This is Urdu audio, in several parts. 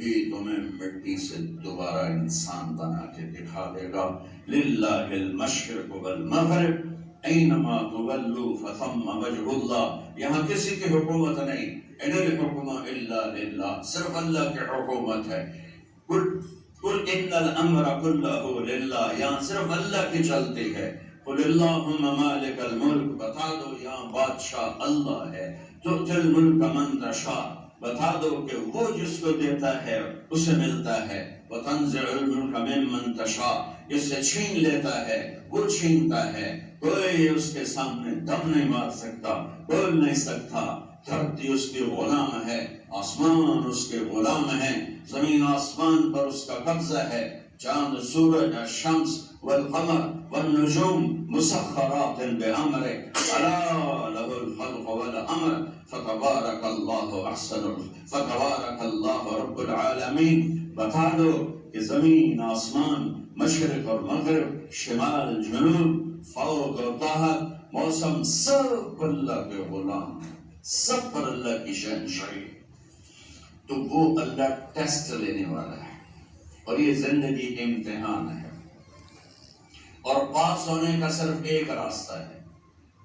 وہی تمہیں مٹی سے دوبارہ انسان بنا کے دکھا دے گا۔ للہ المشرق والمغرب اینما تولوا فثم وجہ اللہ۔ یہاں کسی کی حکومت نہیں، ان الحکم الا للہ، صرف اللہ کی حکومت ہے۔ قل ان الامر کلہ للہ، یہاں صرف اللہ کی چلتی ہے۔ قل اللہم مالک الملک، بتا دو یہاں بادشاہ اللہ ہے۔ تؤتی الملک من تشاء، بتا دو کہ وہ جس کو دیتا ہے اسے ملتا ہے۔ وتنزع الملک ممن تشاء، جس سے چھین لیتا ہے وہ چھینتا ہے۔ کوئی اس کے سامنے دم نہیں مار سکتا، بول نہیں سکتا۔ دھرتی اس کی غلام ہے، آسمان اس کے غلام ہیں، زمین آسمان پر اس کا قبضہ ہے۔ چاند، سورج، الشمس والقمر والنجوم مسخرات بأمره ألا له الخلق والأمر فتبارك الله رب العالمین۔ بتا دو کہ زمین، آسمان، مشرق اور مغرب، شمال، جنوب، فوق اور تحت، موسم، سب اللہ کے غلام، سب پر اللہ کی شہنشاہی۔ تو وہ اللہ ٹیسٹ لینے والا ہے، اور یہ زندگی امتحان ہے، اور پاس ہونے کا صرف ایک راستہ ہے،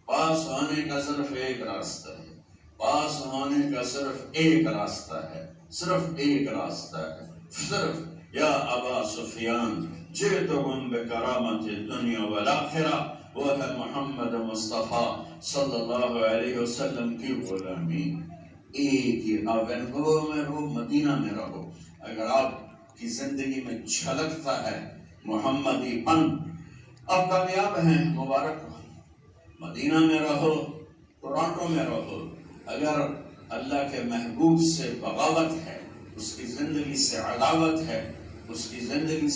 پاس ہونے کا صرف ایک راستہ ہے، پاس ہونے کا صرف ایک راستہ ہے، صرف ایک راستہ ہے، صرف یا ابا سفیان جئتکم بکرامت الدنیا والآخرہ، وہ ہے محمد مصطفیٰ صلی اللہ علیہ وسلم کی غلامی۔ ایک ہی، آپ وینکوور میں رہو، مدینہ میں رہو، اگر آپ کی زندگی میں چھلکتا ہے محمدی پن، آپ کامیاب ہیں، مبارک ہو۔ مدینہ میں رہو، ٹورانٹو میں رہو، اگر اللہ کے محبوب سے بغاوت ہے، اس کی زندگی سے عداوت ہے، اس کی زندگی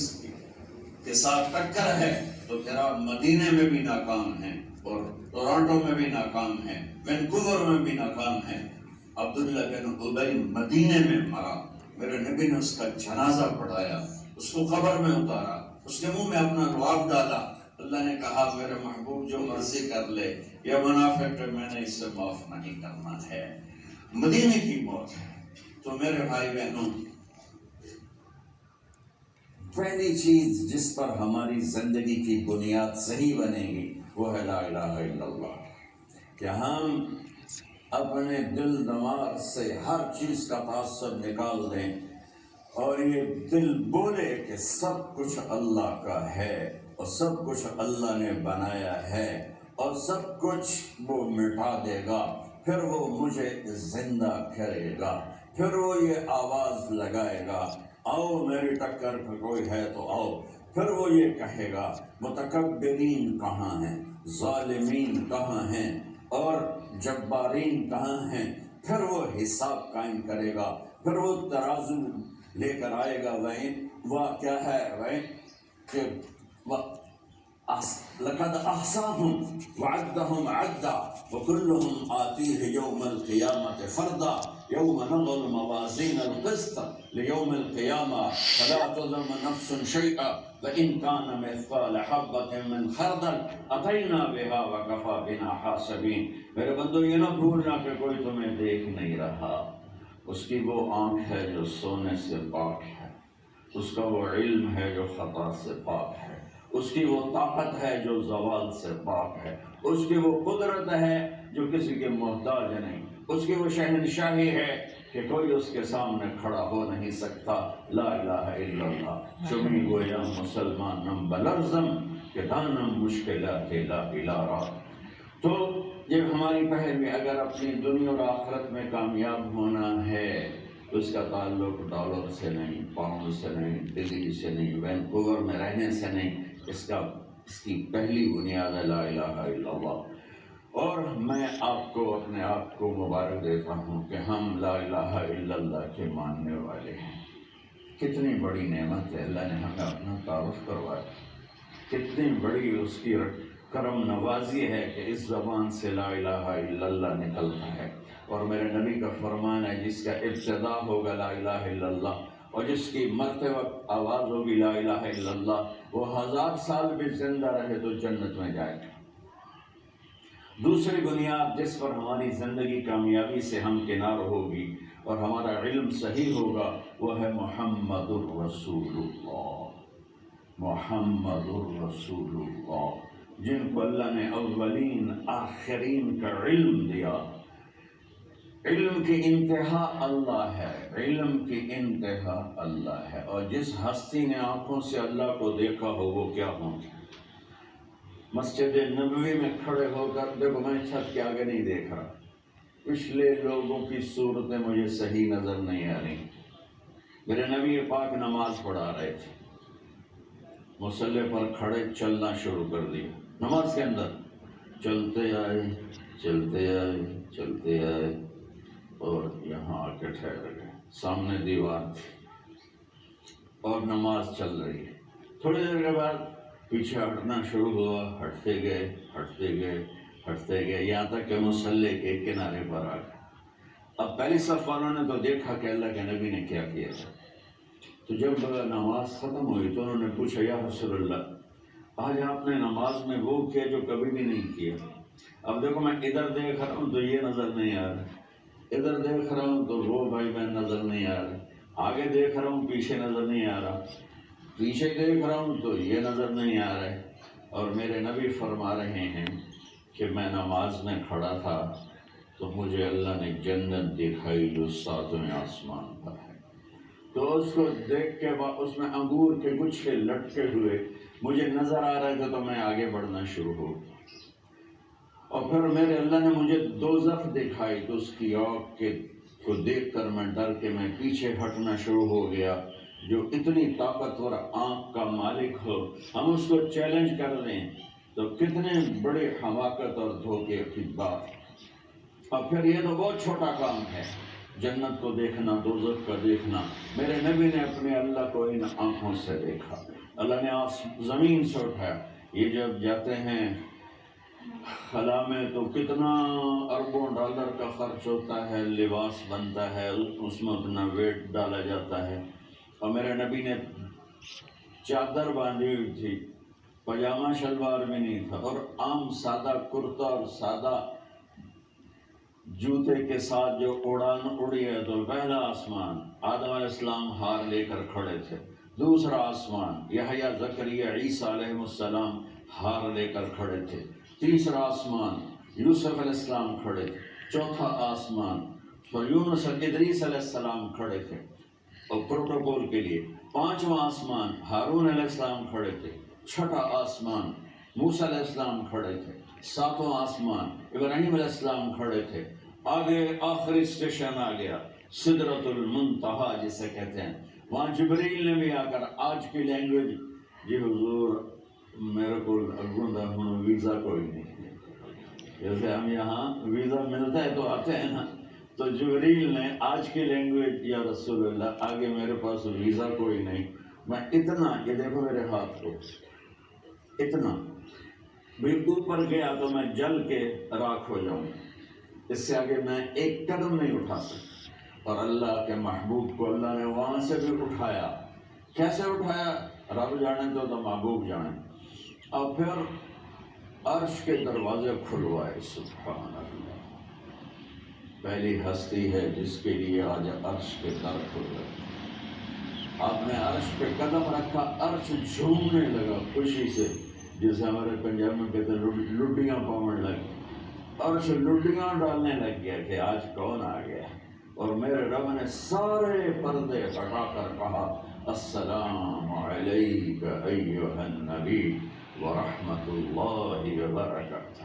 کے ساتھ ٹکر ہے، تو پھر آپ مدینہ میں بھی ناکام ہیں، اور ٹورانٹو میں بھی ناکام ہیں، وینکوور میں بھی ناکام ہیں۔ عبداللہ بن ابی مدینے میں مرا، میرے نبی نے اس کا جنازہ پڑھایا، اس کو قبر میں اتارا، اس کے منہ میں اپنا لعاب ڈالا، اللہ نے کہا میرے محبوب جو مرضی کر لے، یہ منافق ہے، میں نے اسے معاف نہیں کرنا ہے۔ مدینے کی موت ہے۔ تو میرے بھائی بہنوں، پہلی چیز جس پر ہماری زندگی کی بنیاد صحیح بنے گی وہ ہے لا الہ الا اللہ، کہ ہم اپنے دل دماغ سے ہر چیز کا تعصب نکال دیں، اور یہ دل بولے کہ سب کچھ اللہ کا ہے، اور سب کچھ اللہ نے بنایا ہے، اور سب کچھ وہ مٹا دے گا، پھر وہ مجھے زندہ کرے گا، پھر وہ یہ آواز لگائے گا، آؤ میری ٹکر پہ کوئی ہے تو آؤ، پھر وہ یہ کہے گا متکبرین کہاں ہیں، ظالمین کہاں ہیں، اور جبارین کہاں ہیں، پھر وہ حساب قائم کرے گا، پھر وہ ترازو لے کر آئے گا۔ وہ کیا ہے کہ لقد احصاهم وعدهم عدا وكلهم آتيه يوم القيامة فردا يوم نضع الموازين القسط ليوم القيامة فلا تظلم نفس شيئا وإن كان مثقال حبة من خردل أتينا بها وكفى بنا حاسبين۔ میرے بندو، یہ نہ بھولنا کہ کوئی تمہیں دیکھ نہیں رہا، اس کی وہ آنکھ ہے جو سونے سے پاک ہے، اس کا وہ علم ہے جو خطا سے پاک ہے، اس کی وہ طاقت ہے جو زوال سے پاک ہے، اس کی وہ قدرت ہے جو کسی کے محتاج نہیں، اس کی وہ شہنشاہی ہے کہ کوئی اس کے سامنے کھڑا ہو نہیں سکتا۔ لا الہ الا اللہ چمی گویا مسلمانم بلرزم کہ دانم مشکلات لا الہ۔ تو یہ ہماری پہلوی، اگر اپنی دنیا اور آخرت میں کامیاب ہونا ہے تو اس کا تعلق ڈالر سے نہیں، پاؤنڈ سے نہیں، دلی سے نہیں، وینکوور میں رہنے سے نہیں، اس کی پہلی بنیاد ہے لا الہ الا اللہ۔ اور میں آپ کو اپنے آپ کو مبارک دیتا ہوں کہ ہم لا الہ الا اللہ کے ماننے والے ہیں۔ کتنی بڑی نعمت ہے، اللہ نے ہمیں اپنا تعارف کروایا، کتنی بڑی اس کی کرم نوازی ہے کہ اس زبان سے لا الہ الا اللہ نکلتا ہے۔ اور میرے نبی کا فرمان ہے جس کا ابتدا ہوگا لا الہ الا اللہ، اور جس کی مرتے وقت آواز ہوگی لا الہ الا اللہ، وہ 1000 سال بھی زندہ رہے تو جنت میں جائے گا۔ دوسری بنیاد جس پر ہماری زندگی کامیابی سے ہمکنار ہوگی اور ہمارا علم صحیح ہوگا وہ ہے محمد الرسول اللہ، محمد الرسول اللہ، جن کو اللہ نے اولین آخرین کا علم دیا۔ علم کی انتہا اللہ ہے، علم کی انتہا اللہ ہے، اور جس ہستی نے آنکھوں سے اللہ کو دیکھا ہو وہ کیا ہوں گے؟ مسجد نبوی میں کھڑے ہو کر دیکھو، میں چھت کے آگے نہیں دیکھ رہا، پچھلے لوگوں کی صورتیں مجھے صحیح نظر نہیں آ رہی۔ میرے نبی پاک نماز پڑھا رہے تھے، مصلی پر کھڑے چلنا شروع کر دیا، نماز کے اندر چلتے آئے چلتے آئے چلتے آئے اور یہاں آ کے ٹھہر گئے، سامنے دیوار تھی اور نماز چل رہی ہے۔ تھوڑی دیر کے بعد پیچھے ہٹنا شروع ہوا، ہٹتے گئے ہٹتے گئے ہٹتے گئے، یہاں تک کہ مصلی کے کنارے پر آ گئے۔ اب پہلی صف والوں نے تو دیکھا کہ اللہ کے نبی نے کیا کیا تھا، تو جب نماز ختم ہوئی تو انہوں نے پوچھا یا رسول اللہ، آج آپ نے نماز میں وہ کیا جو کبھی بھی نہیں کیا۔ اب دیکھو، میں ادھر دیکھ رہا ہوں تو یہ نظر نہیں آ رہا، ادھر دیکھ رہا ہوں تو وہ بھائی بہن نظر نہیں آ رہے، آگے دیکھ رہا ہوں پیچھے نظر نہیں آ رہا، پیچھے دیکھ رہا ہوں تو یہ نظر نہیں آ رہے، اور میرے نبی فرما رہے ہیں کہ میں نماز میں کھڑا تھا تو مجھے اللہ نے جنت دکھائی جو ساتویں آسمان پر ہے، تو اس کو دیکھ کے اس میں انگور کے گچھے لٹکے ہوئے مجھے نظر آ رہے تھے، تو میں آگے بڑھنا شروع ہو گیا، اور پھر میرے اللہ نے مجھے دوزخ دکھائی تو اس کی آگ کو دیکھ کر میں ڈر کے میں پیچھے ہٹنا شروع ہو گیا۔ جو اتنی طاقتور آنکھ کا مالک ہو، ہم اس کو چیلنج کر دیں تو کتنے بڑے حماقت اور دھوکے کی بات۔ اور پھر یہ تو بہت چھوٹا کام ہے، جنت کو دیکھنا، دوزخ کا دیکھنا۔ میرے نبی نے اپنے اللہ کو ان آنکھوں سے دیکھا، اللہ نے زمین سے اٹھایا۔ یہ جب جاتے ہیں خلا میں تو کتنا اربوں ڈالر کا خرچ ہوتا ہے، لباس بنتا ہے، اس میں اتنا ویٹ ڈالا جاتا ہے، اور میرے نبی نے چادر باندھی ہوئی تھی، پاجامہ شلوار بھی نہیں تھا، اور عام سادہ کرتا اور سادہ جوتے کے ساتھ جو اڑان اڑی ہے، تو پہلا آسمان آدم علیہ السلام ہار لے کر کھڑے تھے، دوسرا آسمان یحییٰ زکریا عیسیٰ علیہ السلام ہار لے کر کھڑے تھے، تیسرا آسمان یوسف علیہ السلام کھڑے تھے، چوتھا آسمان یونس ادریس علیہ السلام کھڑے تھے اور پروٹوکول کے لیے، پانچواں آسمان ہارون علیہ السلام کھڑے تھے، چھٹا آسمان موسیٰ علیہ السلام کھڑے تھے، ساتواں آسمان ابراہیم علیہ السلام کھڑے تھے، آگے آخری اسٹیشن آ گیا سدرۃ المنتہا جسے کہتے ہیں، وہاں جبریل نے بھی آ کر آج کی لینگویج، جی حضور میرے کو اگوندہ ہوں ویزا کوئی نہیں، جیسے ہم یہاں ویزا ملتا ہے تو آتے ہیں نا، تو جبریل نے آج کی لینگویج یا رسول اللہ آگے میرے پاس ویزا کوئی نہیں، میں اتنا، یہ دیکھو میرے ہاتھ کو، اتنا بھی اوپر گیا تو میں جل کے راکھ ہو جاؤں، اس سے آگے میں ایک قدم نہیں اٹھا سکتا، اور اللہ کے محبوب کو اللہ نے وہاں سے بھی اٹھایا، کیسے اٹھایا رب جانے تو محبوب جانے، اور پھر عرش کے دروازے کھلوائے، سبحان اللہ، پہلی ہستی ہے جس کے لیے آج عرش کے در کھل گئے، آپ نے عرش پہ قدم رکھا، عرش جھومنے لگا خوشی سے، جسے ہمارے پنجاب میں کہتے ہیں لڈیاں پاؤں لگ، عرش لڈیاں ڈالنے لگ گیا کہ آج کون آ گیا، اور میرے رب نے سارے پردے ہٹا کر کہا السلام علیک ایھا النبی ورحمۃ اللہ وبرکاتہ،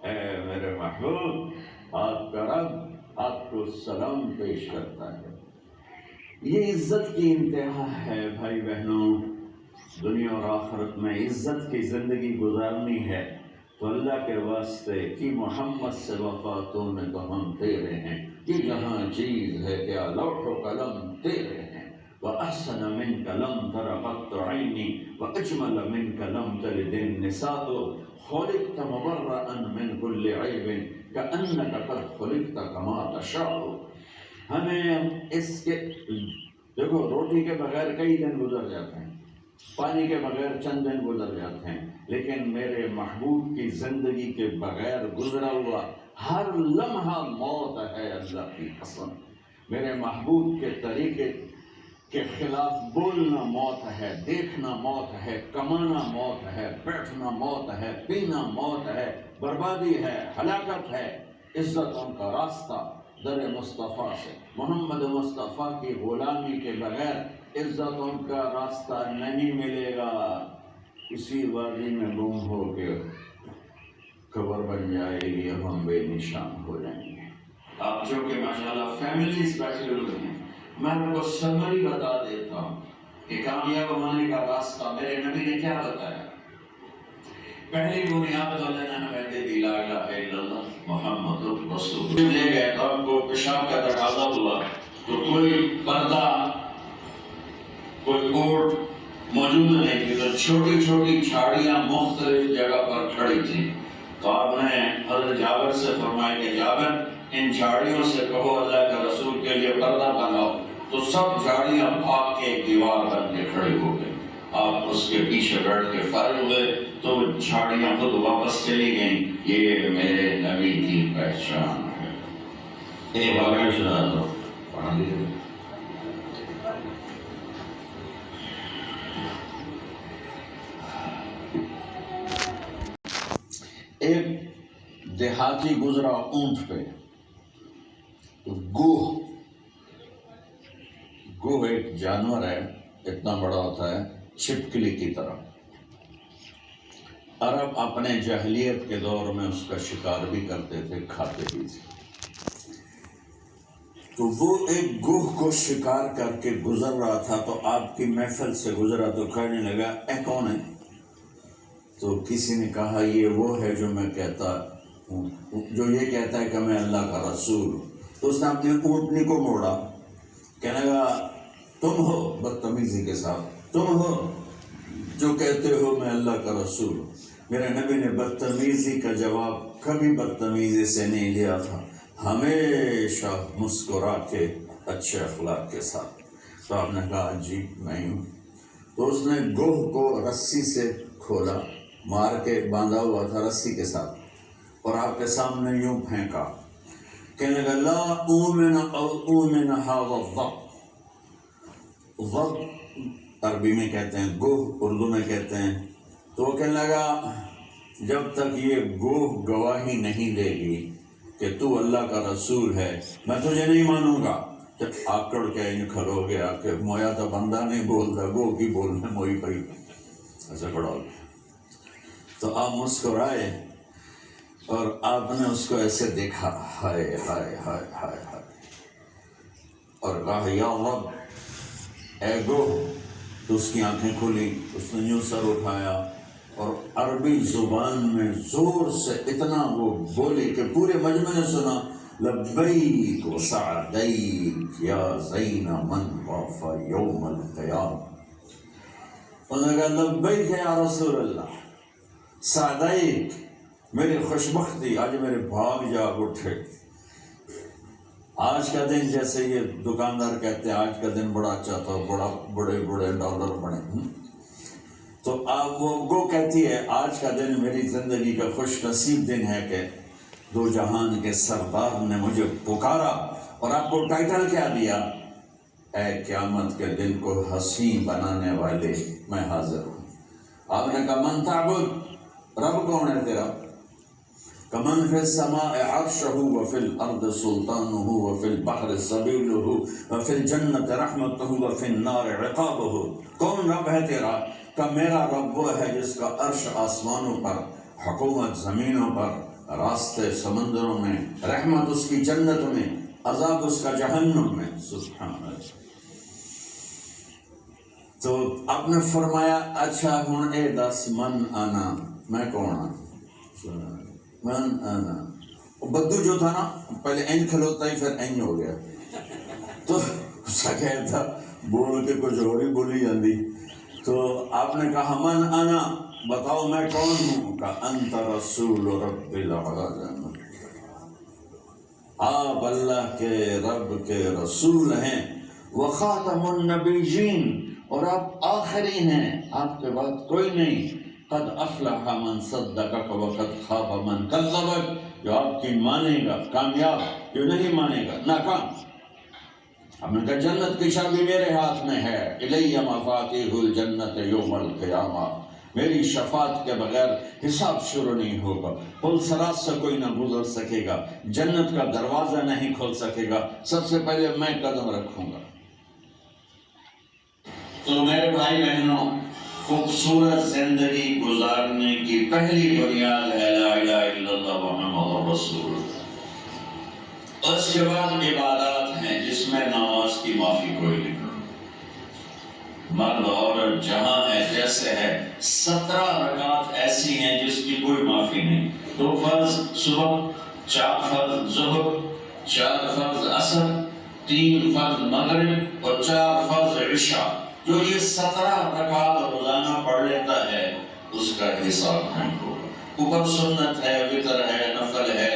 اے میرے محبوب، آپ کا رب آپ کو سلام پیش کرتا ہے۔ یہ عزت کی انتہا ہے بھائی بہنوں، دنیا اور آخرت میں عزت کی زندگی گزارنی ہے تو اللہ کے واسطے کہ محمد سے وفاتوں میں تو ہم تیرے ہیں، یہ جہاں چیز ہے کیا لوح و قلم تیرے ہیں، وَأَحْسَنَ مِنْكَ لَمْ تَرَ قَطُّ عَيْنِي وَأَجْمَلَ مِنْكَ لَمْ تَلِدِ النِّسَاءُ خُلِقْتَ مُبَرَّأً مِنْ كُلِّ عَيْبٍ كَأَنَّكَ قَدْ خُلِقْتَ كَمَا تَشَاءُ۔ ہمیں اس کے دیکھو، روٹی کے بغیر کئی دن گزر جاتے ہیں، پانی کے بغیر چند دن گزر جاتے ہیں، لیکن میرے محبوب کی زندگی کے بغیر گزرا ہوا ہر لمحہ موت ہے، اللہ کی قسم۔ میرے محبوب کے طریقے کے خلاف بولنا موت ہے، دیکھنا موت ہے، کمانا موت ہے، بیٹھنا موت ہے، پینا موت ہے، بربادی ہے، ہلاکت ہے۔ عزت ان کا راستہ در مصطفیٰ سے، محمد مصطفیٰ کی غلامی کے بغیر عزت ان کا راستہ نہیں ملے گا۔ اسی وادی میں گم ہو کے قبر بن جائے گی، ہم بے نشان ہو جائیں گے۔ آپ جو کہ ماشاءاللہ فیملیز بیٹھے ہوئے ہیں، میں آپ کو سمری بتا دیتا ہوں کہ کامیاب ہونے کا راستہ میرے نبی نے کیا بتایا۔ پہلی بنیاد اللہ نے ہمیں دے دی لا الہ الا اللہ محمد رسول اللہ۔ لے گئے تو آپ کو پیشاب کا تقاضا ہوا تو کوئی پردہ، کوئی کوٹ موجود نہیں تھی، تو چھوٹی چھوٹی جھاڑیاں مختلف جگہ پر کھڑی تھی۔ تو آپ نے حضرت جابر سے فرمایا کہ جابر ان جھاڑیوں سے کہو اللہ کے رسول کے لیے پردہ بناؤ، تو سب جھاڑیاں بھاگ کے ایک دیوار بن کے کھڑی ہو گئی۔ آپ اس کے پیچھے بیٹھ کے فارغ ہوئے تو جھاڑیاں خود واپس چلی گئیں۔ یہ میرے نبی کی پہچان ہے۔ ایک واقعہ سنا دو، پڑھا دیجیے۔ ایک دیہاتی گزرا اونٹ پہ، گوہ ایک جانور ہے، اتنا بڑا ہوتا ہے چھپکلی کی طرح۔ عرب اپنے جاہلیت کے دور میں اس کا شکار بھی کرتے تھے، کھاتے بھی تھے۔ تو وہ ایک گوہ کو شکار کر کے گزر رہا تھا، تو آپ کی محفل سے گزرا تو کہنے لگا اے کون ہے؟ تو کسی نے کہا یہ وہ ہے جو میں کہتا ہوں، جو یہ کہتا ہے کہ میں اللہ کا رسول ہوں۔ تو اس نے اپنے اونٹنی کو موڑا، کہنے لگا تم ہو، بدتمیزی کے ساتھ، تم ہو جو کہتے ہو میں اللہ کا رسول ہوں۔ میرے نبی نے بدتمیزی کا جواب کبھی بدتمیزی سے نہیں دیا تھا، ہمیشہ مسکرا کے اچھے اخلاق کے ساتھ۔ تو آپ نے کہا جی میں ہوں۔ تو اس نے گوہ کو رسی سے کھولا، مار کے باندھا ہوا تھا رسی کے ساتھ، اور آپ کے سامنے یوں پھینکا، کہنے لگا لا اومن او اومن ھذا الضب۔ ضب عربی میں کہتے ہیں گوہ، اردو میں کہتے ہیں۔ تو وہ کہنے لگا جب تک یہ گوہ گواہی نہیں دے گی کہ تو اللہ کا رسول ہے، میں تجھے نہیں مانوں گا۔ جب آکڑ کے ان کھلو گیا کہ مویا تو بندہ نہیں بولتا، گوہ کی بولنے موئی پئی، ایسا کھڑا ہو گیا۔ تو آپ مسکرائے اور آپ نے اس کو ایسے دیکھا، ہائے ہائے ہائے ہائے ہائے، اور کہا یا رب اے گوہ۔ تو اس کی آنکھیں کھلی، اس نے یوں سر اٹھایا اور عربی زبان میں زور سے اتنا وہ بولی کہ پورے مجمع نے سنا، لبیک و سعدیک یا زین من طاف یوم القیامہ۔ انہوں نے کہا لبیک یا رسول اللہ، سعدیک میری خوشبختی، آج میرے بھاگ جاگ اٹھے۔ آج کا دن جیسے یہ دکاندار کہتے ہیں آج کا دن بڑا اچھا تھا، بڑے بڑے ڈالر بنے، تو وہ گو کہتی ہے آج کا دن میری زندگی کا خوش نصیب دن ہے کہ دو جہان کے سردار نے مجھے پکارا، اور آپ کو ٹائٹل کیا دیا؟ اے قیامت کے دن کو حسین بنانے والے میں حاضر ہوں۔ آپ نے کہا من تعبد، رب کون ہے تیرا؟ کمن فی السماء عرشہ وفی الارض سلطانہ وفی البحر سبیلہ وفی الجنت رحمتہ وفی النار عقابہ۔ کون رب ہے تیرا؟ کہ میرا رب وہ ہے جس کا عرش آسمانوں پر، حکومت زمینوں پر، راستے سمندروں میں، رحمت اس کی جنت میں، عذاب اس کا جہنم میں۔ سبحان اللہ۔ تو آپ نے فرمایا اچھا ہن اے دس من انا، میں کون ہوں؟ من انا۔ بدو جو تھا نا پہلے این کھلوتا ہی پھر این ہو گیا، تو اس کا کہتا تھا بول کے کچھ اور ہی بولی جاندی۔ تو آپ نے کہا من انا، بتاؤ میں کون ہوں؟ کہ انت رسول رب العالمین، آپ اللہ کے رب کے رسول ہیں، وخاتم النبیین، اور آپ آخری ہیں، آپ کے بعد کوئی نہیں۔ قد افلح من صدقک وقد خاب من کذبک، جو آپ کی مانے گا کامیاب، جو نہیں مانے گا ناکام۔ ہم نے کہا جنت کی چابی میرے ہاتھ میں ہے، الی مفاتیح الجنت یوم القیامہ، میری شفاعت کے بغیر حساب شروع نہیں ہوگا، پل صراط سے کوئی نہ گزر سکے گا، جنت کا دروازہ نہیں کھول سکے گا، سب سے پہلے میں قدم رکھوں گا۔ تو میرے بھائی بہنوں، خوبصورت زندگی گزارنے کی پہلی بنیاد ہے لا الہ الا اللہ محمد رسول اللہ۔ اس کے بعد عبادات ہیں جس میں نماز کی معافی کوئی نہیں، مرد عورت جہاں ہے جیسے ہے، 17 رکعات ایسی ہیں جس کی کوئی معافی نہیں، 2 فرض صبح، 4 فرض ظہر، 4 فرض عصر، 3 فرض مغرب اور 4 فرض عشاء۔ جو یہ 17 رکعات روزانہ پڑھ لیتا ہے اس کا حساب نہیں ہوگا۔ اوپر سنت ہے، وتر ہے، نفل ہے،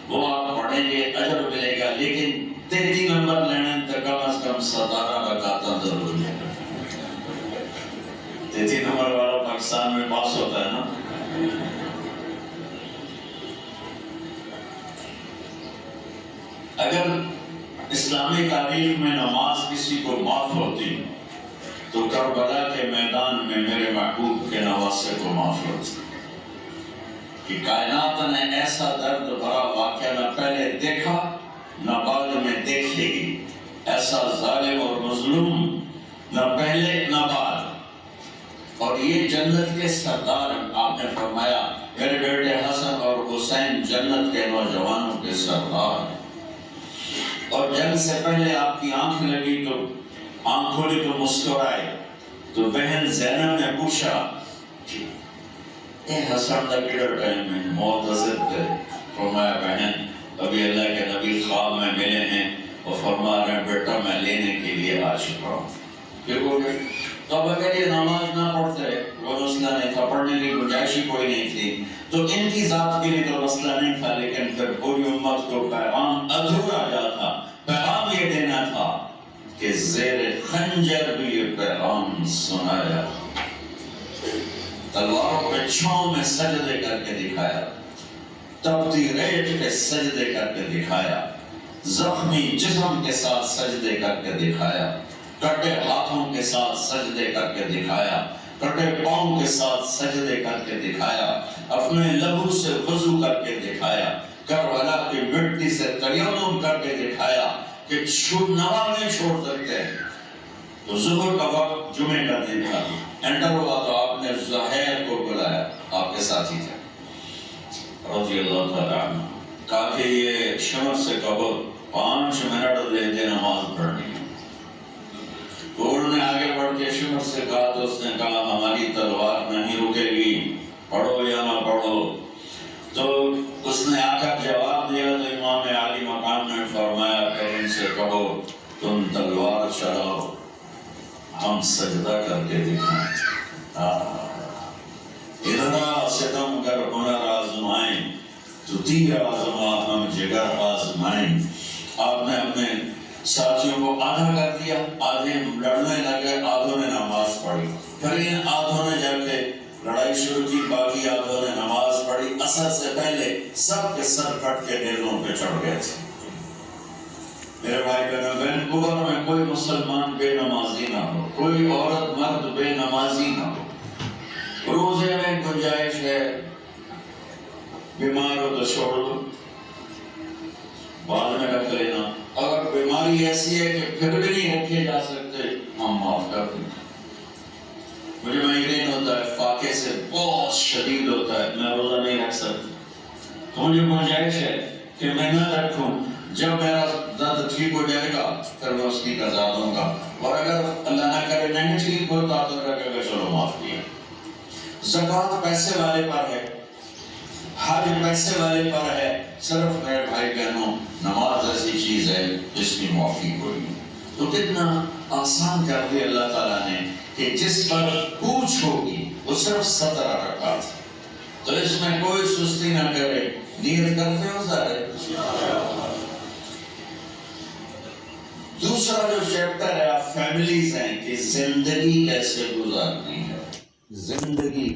وہ آپ پڑھیں گے اجر ملے گا، لیکن 33 نمبر لینے تو کم از کم 17 رکعات ضرور ہے۔ 33 نمبر والا پاکستان میں پاس ہوتا ہے نا۔ اگر اسلامی تاریخ میں نماز کسی کو معاف ہوتی تو کربلا کے میدان میں میرے محبوب کے نواسے کو معاف ہوتی، کہ کائنات نے ایسا درد بھرا واقعہ نہ پہلے دیکھا نہ بعد میں دیکھے گی، ایسا ظالم اور مظلوم نہ پہلے نہ بعد۔ اور یہ جنت کے سردار، آپ نے فرمایا میرے بیٹے حسن اور حسین جنت کے نوجوانوں کے سردار ہیں۔ اور جنگ سے پہلے آپ کی آنکھ لگی تو آنکھ کھولی تو مسکرائے، تو بہن زینب نے پوچھا کہ اے حسن دا کیڑا ٹائم ہے، موت حضرت ہے؟ فرمایا بہن ابھی اللہ کے نبی خواب میں ملے ہیں اور فرما رہے ہیں بیٹا میں لینے کے لیے آ چکا ہوں۔ پھر وہ گئے۔ تو اب اگر یہ نماز نہ پڑھتے، وہ مسئلہ نہیں تھا، پڑھنے کی گنجائش ہی کوئی نہیں تھی، تو ان کی ذات کے لیے تو مسئلہ نہیں تھا، لیکن پھر پوری امت کو پیغام ادھورا جا تھا۔ پیغام یہ دینا تھا کہ زیر خنجر بھی یہ پیغام سنایا، تلواروں پہ چھاؤں میں سجدے کر کے دکھایا، تپتی ریت پہ سجدے کر کے دکھایا، زخمی جسم کے ساتھ سجدے کر کے دکھایا، کٹے ہاتھوں کے ساتھ سجدے کر کے دکھایا، کٹے پاؤں کے ساتھ سجدے کر کے دکھایا، اپنے لہو سے وضو کر کے دکھایا، کربلا کی مٹی سے تیمم کر کے دکھایا کہ نماز نہیں چھوڑ سکتے۔ تو ظہر کا وقت جمعے کا دن تھا، انٹر ہوا تو آپ نے زہیر کو بلایا، آپ کے ساتھی تھے رضی اللہ تعالیٰ عنہ، کہا کہ یہ شمر سے کہو 5 منٹ دے دے نماز پڑھنی ہے۔ تو انہوں نے آگے بڑھ کے شمر سے کہا تو اس نے کہا ہماری تلوار نہیں رکے گی، پڑھو یا نہ پڑھو۔ تو اس نے آ کر جواب دیا تو امام عالی مقام نے فرمایا کہ ان سے کہو تم تلوار چلاؤ، ہم سجدہ کر کے دکھائیں۔ ادھر ستم کر ہنر آزمائیں تو تیر آزما ہم جگر آزمائیں۔ آپ نے اپنے ساتھیوں کو آدھا کر دیا، آدھے لڑنے لگے، آدھوں نے نماز پڑھی، پھر ان آدھوں نے جا کے لڑائی شروع کی، باقی آدھوں نے نماز پڑھی۔ عصر سے پہلے سب کے سر کٹ کے نیزوں پہ چڑھ گئے تھے۔ میرے بھائی بہنوں، وینکوور میں کوئی مسلمان بے نمازی نہ ہو، کوئی عورت مرد بے نمازی نہ ہو۔ روزے میں گنجائش ہے، بیمار ہو تو چھوڑ دو، بعد میں رکھ لینا۔ اگر بیماری ایسی ہے کہ پھر بھی نہیں رکھے جا سکتے، ہم معاف کر دیں۔ مجھے مائگرین ہوتا ہے، فاقے سے بہت شدید ہوتا ہے، میں روزہ نہیں رکھ سکتا، تو مجھے گنجائش ہے کہ میں نہ رکھوں، جب میرا درد ٹھیک ہو جائے گا پھر میں اس کی قضا دوں گا، اور اگر اللہ نہ کرے نہیں ٹھیک ہوتا تو رکھے گا چلو معاف کیا۔ زکوٰۃ پیسے والے پر ہے، حج پیسے والے پر ہے، صرف میرے بھائی بہنوں نماز ایسی چیز ہے جس کی معافی کوئی نہیں۔ تو کتنا آسان کر دیا اللہ تعالیٰ نے کہ جس پر پوچھ ہوگی وہ صرف 17 رکعات، تو اس میں کوئی سستی نہ کرے، نیت کرتے ہو سارے۔ دوسرا جو چیپٹر ہے فیملیز ہیں کہ زندگی کیسے گزارنی ہے، زندگی